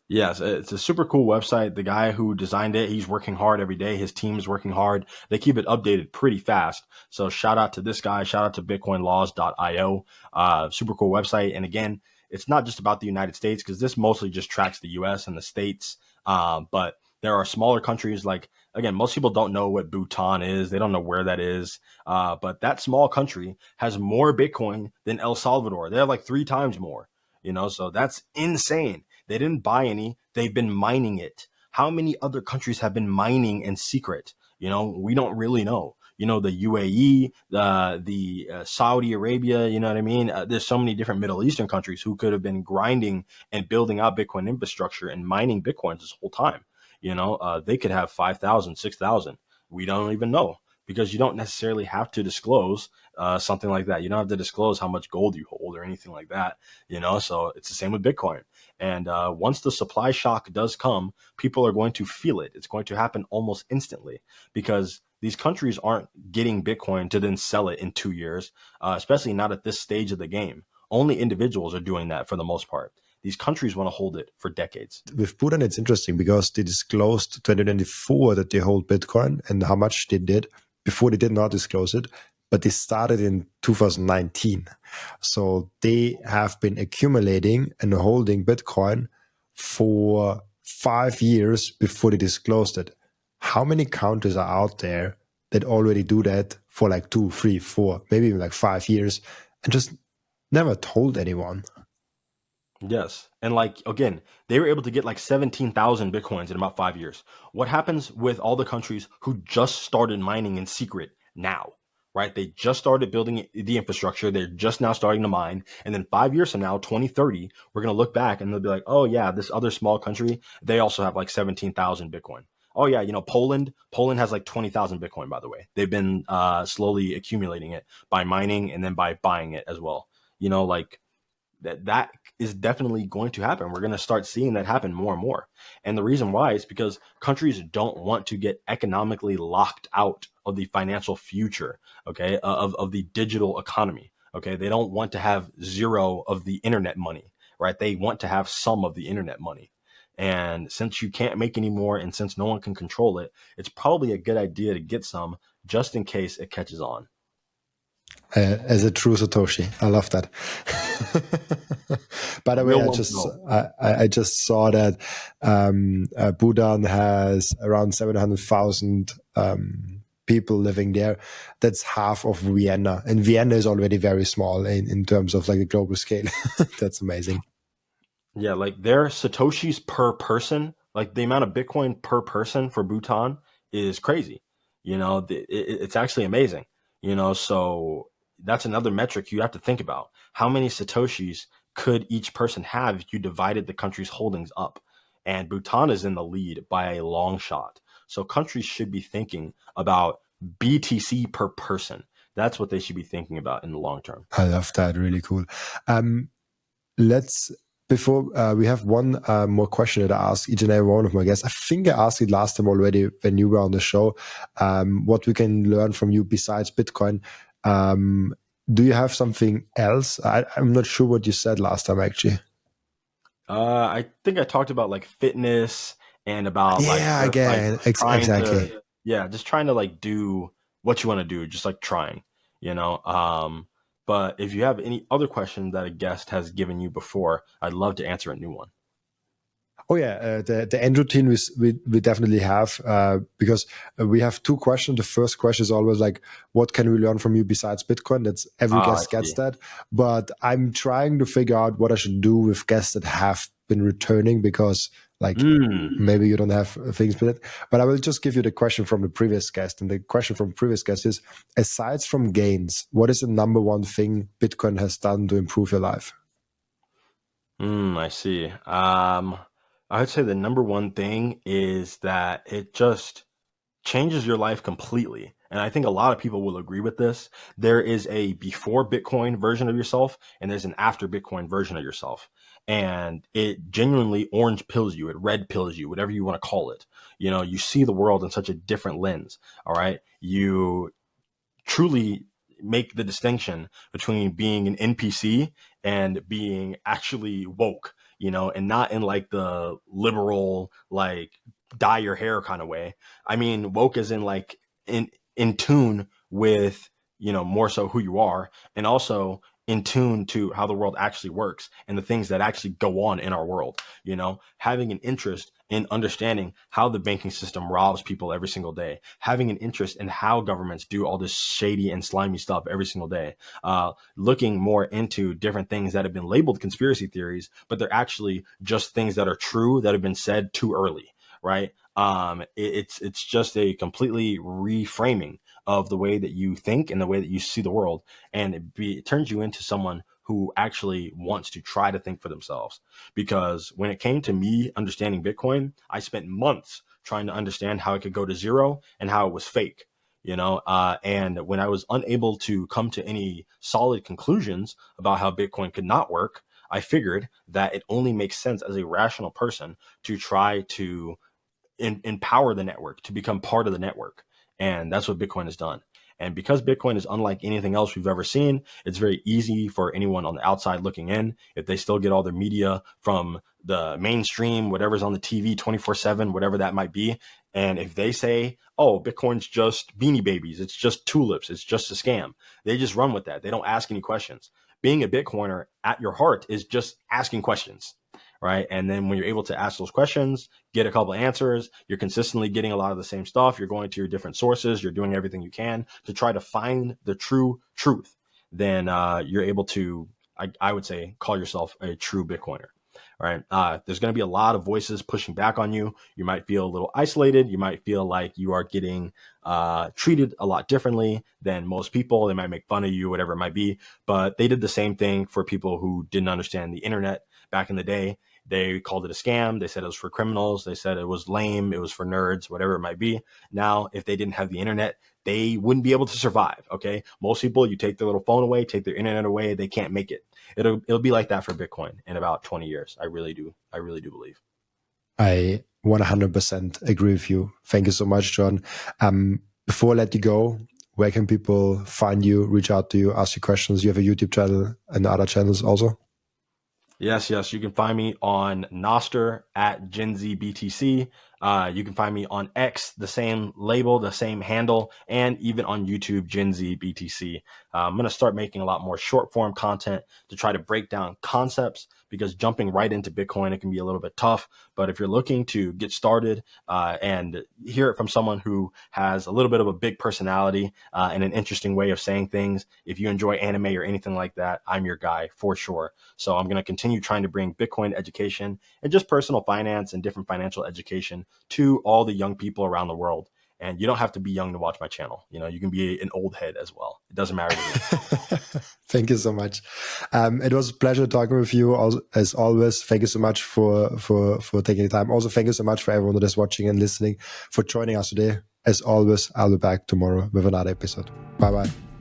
Yes, it's a super cool website. The guy who designed it, he's working hard every day. His team's working hard. They keep it updated pretty fast. So shout out to this guy. Shout out to bitcoinlaws.io. Super cool website. And again, it's not just about the United States, because this mostly just tracks the US and the states. But there are smaller countries like, again, most people don't know what Bhutan is. They don't know where that is. But that small country has more Bitcoin than El Salvador. They have like 3 times more, so that's insane. They didn't buy any. They've been mining it. How many other countries have been mining in secret? We don't really know. The UAE, the Saudi Arabia, you know what I mean? There's so many different Middle Eastern countries who could have been grinding and building out Bitcoin infrastructure and mining Bitcoins this whole time. They could have 5,000, 6,000. We don't even know, because you don't necessarily have to disclose something like that. You don't have to disclose how much gold you hold or anything like that. So it's the same with Bitcoin. And once the supply shock does come, people are going to feel it. It's going to happen almost instantly, because these countries aren't getting Bitcoin to then sell it in 2 years, especially not at this stage of the game. Only individuals are doing that for the most part. These countries want to hold it for decades. With Bhutan, it's interesting because they disclosed 2024 that they hold Bitcoin and how much they did. Before, they did not disclose it, but they started in 2019. So they have been accumulating and holding Bitcoin for 5 years before they disclosed it. How many countries are out there that already do that for like 2, 3, 4, maybe even like 5 years, and just never told anyone? Yes. And like, again, they were able to get like 17,000 Bitcoins in about 5 years. What happens with all the countries who just started mining in secret now, right? They just started building the infrastructure. They're just now starting to mine. And then 5 years from now, 2030, we're going to look back and they'll be like, oh yeah, this other small country, they also have like 17,000 Bitcoin. Oh yeah, Poland has like 20,000 Bitcoin, by the way. They've been slowly accumulating it by mining and then by buying it as well. Like, that is definitely going to happen. We're going to start seeing that happen more and more. And the reason why is because countries don't want to get economically locked out of the financial future, okay, of the digital economy. Okay. They don't want to have zero of the internet money, right? They want to have some of the internet money. And since you can't make any more and since no one can control it, it's probably a good idea to get some just in case it catches on. As a true Satoshi, I love that. By The the way, real ones know. I just saw that Bhutan has around 700,000 people living there. That's half of Vienna, and Vienna is already very small in terms of like a global scale. That's amazing. Yeah, like their Satoshis per person, like the amount of Bitcoin per person for Bhutan is crazy. It's actually amazing. So that's another metric you have to think about. How many Satoshis could each person have if you divided the country's holdings up? And Bhutan is in the lead by a long shot. So countries should be thinking about BTC per person. That's what they should be thinking about in the long term. I love that. Really cool. Let's before we have one more question that I ask each and every one of my guests. I think I asked it last time already when you were on the show. What we can learn from you besides Bitcoin. Do you have something else? I'm not sure what you said last time actually. I think I talked about like fitness and about like Yeah, just like again, trying exactly. to, yeah, just trying to like do what you want to do, just like trying, you know. But if you have any other questions that a guest has given you before, I'd love to answer a new one. Oh yeah, the end routine we definitely have because we have two questions. The first question is always like, what can we learn from you besides Bitcoin? That's every Ah, I guest gets see. that. But I'm trying to figure out what I should do with guests that have been returning because like Mm. maybe you don't have things with it. But I will just give you the question from the previous guest. And the question from the previous guest is, aside from gains, what is the number one thing Bitcoin has done to improve your life? I see. I would say the number one thing is that it just changes your life completely. And I think a lot of people will agree with this. There is a before Bitcoin version of yourself and there's an after Bitcoin version of yourself. And it genuinely orange pills you, it red pills you, whatever you want to call it. You see the world in such a different lens. All right. You truly make the distinction between being an NPC and being actually woke, and not in like the liberal, like dye your hair kind of way. I mean, woke is in like in tune with, more so who you are, and also in tune to how the world actually works and the things that actually go on in our world, having an interest in understanding how the banking system robs people every single day, having an interest in how governments do all this shady and slimy stuff every single day, looking more into different things that have been labeled conspiracy theories, but they're actually just things that are true that have been said too early, right? It's just a completely reframing of the way that you think and the way that you see the world, and it turns you into someone who actually wants to try to think for themselves. Because when it came to me understanding Bitcoin, I spent months trying to understand how it could go to zero and how it was fake. And when I was unable to come to any solid conclusions about how Bitcoin could not work, I figured that it only makes sense as a rational person to try to empower the network, to become part of the network. And that's what Bitcoin has done. And because Bitcoin is unlike anything else we've ever seen, it's very easy for anyone on the outside looking in, if they still get all their media from the mainstream, whatever's on the TV 24/7, whatever that might be. And if they say, oh, Bitcoin's just beanie babies, it's just tulips, it's just a scam, they just run with that. They don't ask any questions. Being a Bitcoiner at your heart is just asking questions, right? And then when you're able to ask those questions, get a couple of answers, you're consistently getting a lot of the same stuff, you're going to your different sources, you're doing everything you can to try to find the true truth, then you're able to, I would say, call yourself a true Bitcoiner. Right. There's going to be a lot of voices pushing back on you. You might feel a little isolated. You might feel like you are getting treated a lot differently than most people. They might make fun of you, whatever it might be. But they did the same thing for people who didn't understand the internet back in the day. They called it a scam. They said it was for criminals. They said it was lame. It was for nerds, whatever it might be. Now, if they didn't have the internet, they wouldn't be able to survive. Okay. Most people, you take their little phone away, take their internet away, they can't make it. It'll be like that for Bitcoin in about 20 years. I really do. I really do believe. I 100% agree with you. Thank you so much, John. Before I let you go, where can people find you, reach out to you, ask you questions? You have a YouTube channel and other channels also? Yes. You can find me on Noster at GenZBTC. You can find me on X, the same label, the same handle, and even on YouTube, GenZBTC. I'm going to start making a lot more short form content to try to break down concepts, because jumping right into Bitcoin, it can be a little bit tough. But if you're looking to get started and hear it from someone who has a little bit of a big personality and an interesting way of saying things, if you enjoy anime or anything like that, I'm your guy for sure. So I'm going to continue trying to bring Bitcoin education and just personal finance and different financial education to all the young people around the world. And you don't have to be young to watch my channel. You can be an old head as well. It doesn't matter to me. Thank you so much. It was a pleasure talking with you as always. Thank you so much for taking the time. Also, thank you so much for everyone that is watching and listening, for joining us today. As always, I'll be back tomorrow with another episode. Bye-bye.